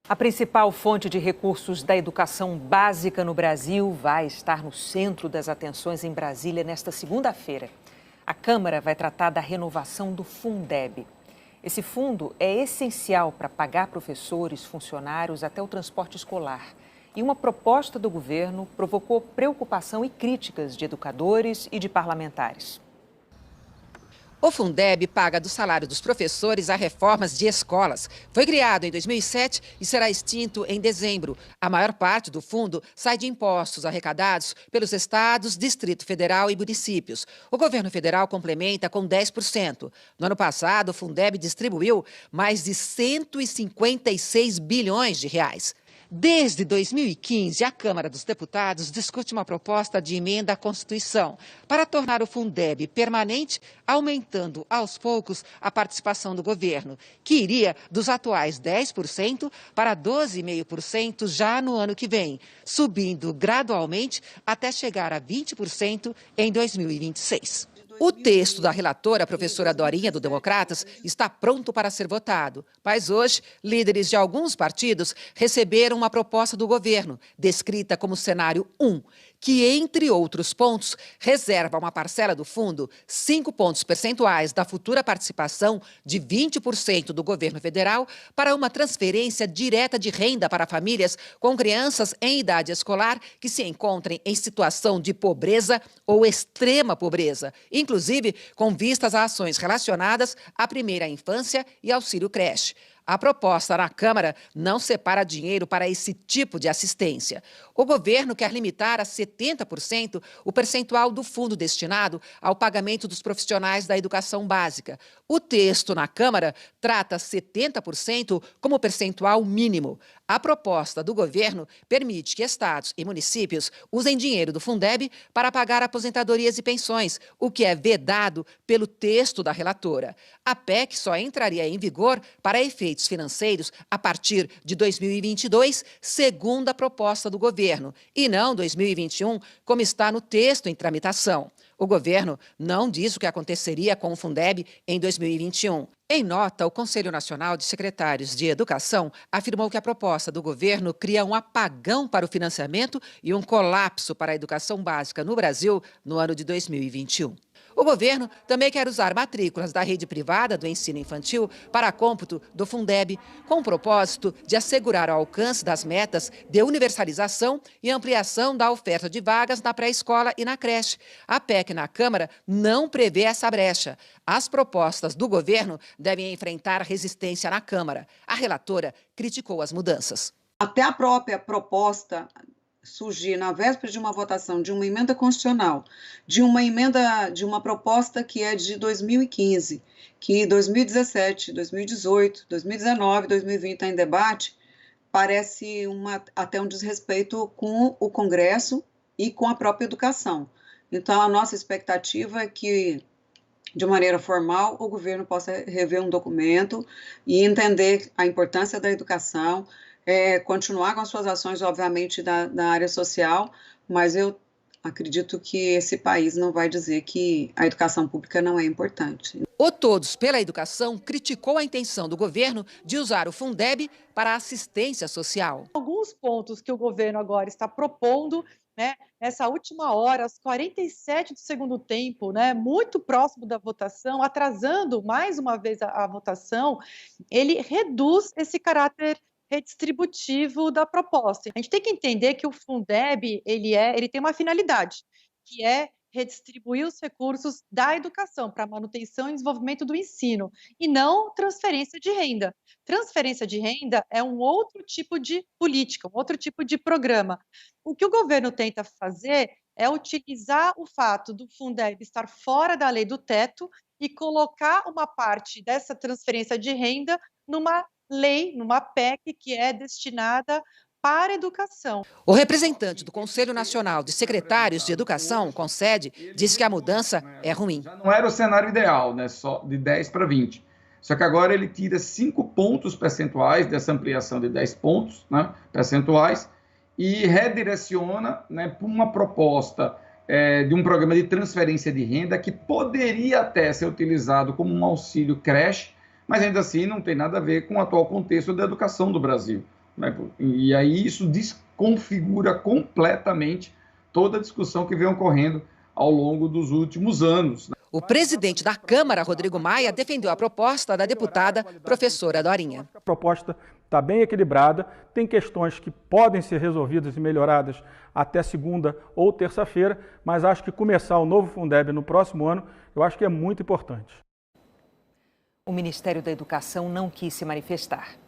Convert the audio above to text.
A principal fonte de recursos da educação básica no Brasil vai estar no centro das atenções em Brasília nesta segunda-feira. A Câmara vai tratar da renovação do Fundeb. Esse fundo é essencial para pagar professores, funcionários até o transporte escolar. E uma proposta do governo provocou preocupação e críticas de educadores e de parlamentares. O Fundeb paga do salário dos professores a reformas de escolas. Foi criado em 2007 e será extinto em dezembro. A maior parte do fundo sai de impostos arrecadados pelos estados, Distrito Federal e municípios. O governo federal complementa com 10%. No ano passado, o Fundeb distribuiu mais de 156 bilhões de reais. Desde 2015, a Câmara dos Deputados discute uma proposta de emenda à Constituição para tornar o Fundeb permanente, aumentando aos poucos a participação do governo, que iria dos atuais 10% para 12,5% já no ano que vem, subindo gradualmente até chegar a 20% em 2026. O texto da relatora, a professora Dorinha, do Democratas, está pronto para ser votado. Mas hoje, líderes de alguns partidos receberam uma proposta do governo, descrita como cenário 1, que, entre outros pontos, reserva uma parcela do fundo, 5 pontos percentuais da futura participação de 20% do governo federal para uma transferência direta de renda para famílias com crianças em idade escolar que se encontrem em situação de pobreza ou extrema pobreza, inclusive com vistas a ações relacionadas à primeira infância e auxílio creche. A proposta na Câmara não separa dinheiro para esse tipo de assistência. O governo quer limitar a 70% o percentual do fundo destinado ao pagamento dos profissionais da educação básica. O texto na Câmara trata 70% como percentual mínimo. A proposta do governo permite que estados e municípios usem dinheiro do Fundeb para pagar aposentadorias e pensões, o que é vedado pelo texto da relatora. A PEC só entraria em vigor para efeitos financeiros a partir de 2022, segundo a proposta do governo, e não 2021, como está no texto em tramitação. O governo não diz o que aconteceria com o Fundeb em 2021. Em nota, o Conselho Nacional de Secretários de Educação afirmou que a proposta do governo cria um apagão para o financiamento e um colapso para a educação básica no Brasil no ano de 2021. O governo também quer usar matrículas da rede privada do ensino infantil para cômputo do Fundeb, com o propósito de assegurar o alcance das metas de universalização e ampliação da oferta de vagas na pré-escola e na creche. A PEC na Câmara não prevê essa brecha. As propostas do governo devem enfrentar resistência na Câmara. A relatora criticou as mudanças. Até a própria proposta surgir na véspera de uma votação de uma emenda constitucional, de uma proposta que é de 2015, que 2017, 2018, 2019, 2020 está em debate, parece até um desrespeito com o Congresso e com a própria educação. Então, a nossa expectativa é que, de maneira formal, o governo possa rever um documento e entender a importância da educação, continuar com as suas ações, obviamente, da área social, mas eu acredito que esse país não vai dizer que a educação pública não é importante. O Todos pela Educação criticou a intenção do governo de usar o Fundeb para assistência social. Alguns pontos que o governo agora está propondo, né, nessa última hora, às 47 do segundo tempo, né, muito próximo da votação, atrasando mais uma vez a votação, ele reduz esse caráter redistributivo da proposta. A gente tem que entender que o Fundeb, ele tem uma finalidade, que é redistribuir os recursos da educação para manutenção e desenvolvimento do ensino, e não transferência de renda. Transferência de renda é um outro tipo de política, um outro tipo de programa. O que o governo tenta fazer é utilizar o fato do Fundeb estar fora da lei do teto e colocar uma parte dessa transferência de renda numa lei, numa PEC que é destinada para a educação. O representante do Conselho Nacional de Secretários de Educação, CONSED, disse que a mudança é ruim. Já não era o cenário ideal, né? Só de 10 para 20. Só que agora ele tira 5 pontos percentuais dessa ampliação de 10 pontos, né, percentuais e redireciona, né, para uma proposta de um programa de transferência de renda que poderia até ser utilizado como um auxílio creche, mas ainda assim não tem nada a ver com o atual contexto da educação do Brasil. né? E aí isso desconfigura completamente toda a discussão que vem ocorrendo ao longo dos últimos anos. O presidente da Câmara, Rodrigo Maia, defendeu a proposta da deputada professora Dorinha. A proposta está bem equilibrada, tem questões que podem ser resolvidas e melhoradas até segunda ou terça-feira, mas acho que começar o novo Fundeb no próximo ano, eu acho que é muito importante. O Ministério da Educação não quis se manifestar.